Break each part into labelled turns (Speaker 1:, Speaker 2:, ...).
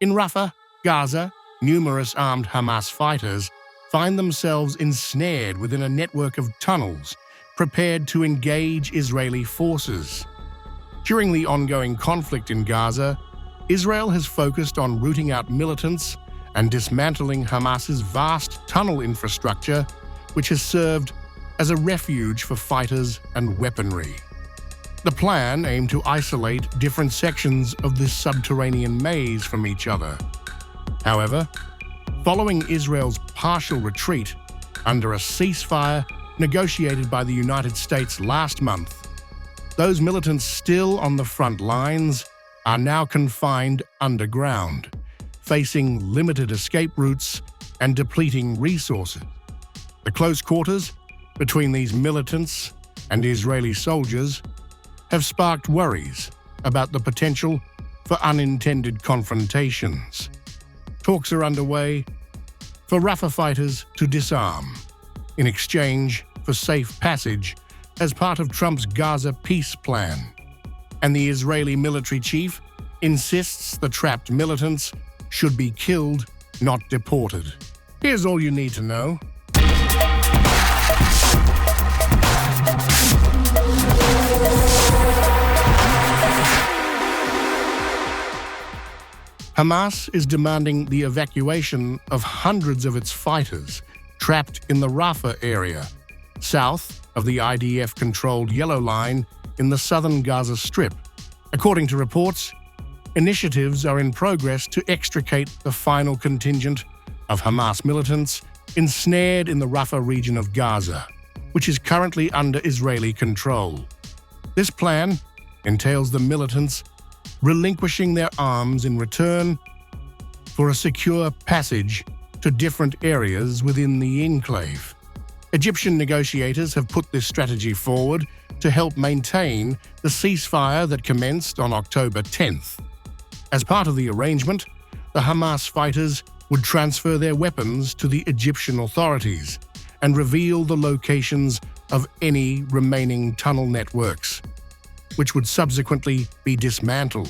Speaker 1: In Rafah, Gaza, numerous armed Hamas fighters find themselves ensnared within a network of tunnels, prepared to engage Israeli forces. During the ongoing conflict in Gaza, Israel has focused on rooting out militants and dismantling Hamas's vast tunnel infrastructure, which has served as a refuge for fighters and weaponry. The plan aimed to isolate different sections of this subterranean maze from each other. However, following Israel's partial retreat under a ceasefire negotiated by the United States last month, those militants still on the front lines are now confined underground, facing limited escape routes and depleting resources. The close quarters between these militants and Israeli soldiers have sparked worries about the potential for unintended confrontations. Talks are underway for Rafah fighters to disarm in exchange for safe passage as part of Trump's Gaza peace plan. And the Israeli military chief insists the trapped militants should be killed, not deported. Here's all you need to know. Hamas is demanding the evacuation of hundreds of its fighters trapped in the Rafah area, south of the IDF-controlled Yellow Line in the southern Gaza Strip. According to reports, initiatives are in progress to extricate the final contingent of Hamas militants ensnared in the Rafah region of Gaza, which is currently under Israeli control. This plan entails the militants relinquishing their arms in return for a secure passage to different areas within the enclave. Egyptian negotiators have put this strategy forward to help maintain the ceasefire that commenced on October 10th. As part of the arrangement, the Hamas fighters would transfer their weapons to the Egyptian authorities and reveal the locations of any remaining tunnel networks, which would subsequently be dismantled.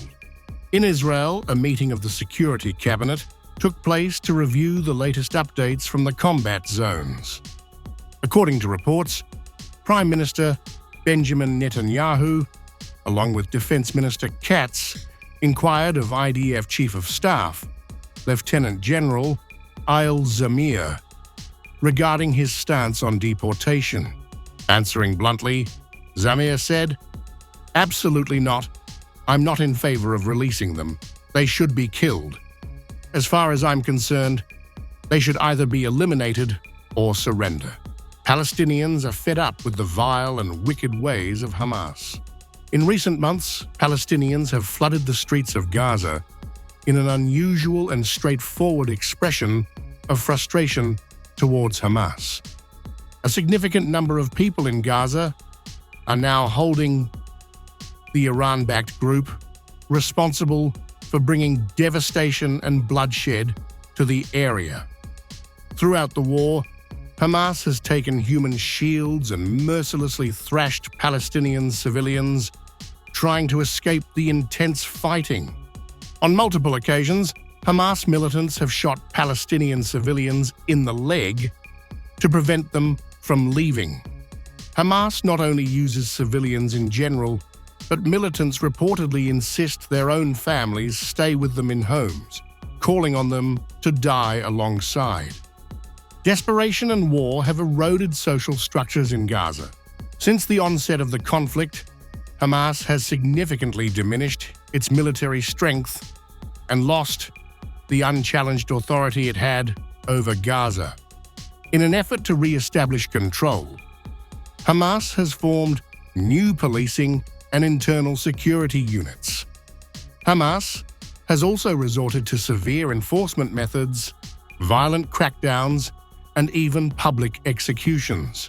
Speaker 1: In Israel, a meeting of the Security Cabinet took place to review the latest updates from the combat zones. According to reports, Prime Minister Benjamin Netanyahu, along with Defense Minister Katz, inquired of IDF Chief of Staff, Lieutenant General Ayal Zamir, regarding his stance on deportation. Answering bluntly, Zamir said, "Absolutely not. I'm not in favor of releasing them. They should be killed. As far as I'm concerned, they should either be eliminated or surrender." Palestinians are fed up with the vile and wicked ways of Hamas. In recent months, Palestinians have flooded the streets of Gaza in an unusual and straightforward expression of frustration towards Hamas. A significant number of people in Gaza are now holding the Iran-backed group responsible for bringing devastation and bloodshed to the area. Throughout the war, Hamas has taken human shields and mercilessly thrashed Palestinian civilians trying to escape the intense fighting. On multiple occasions, Hamas militants have shot Palestinian civilians in the leg to prevent them from leaving. Hamas not only uses civilians in general, but militants reportedly insist their own families stay with them in homes, calling on them to die alongside. Desperation and war have eroded social structures in Gaza. Since the onset of the conflict, Hamas has significantly diminished its military strength and lost the unchallenged authority it had over Gaza. In an effort to re-establish control, Hamas has formed new policing and internal security units. Hamas has also resorted to severe enforcement methods, violent crackdowns, and even public executions.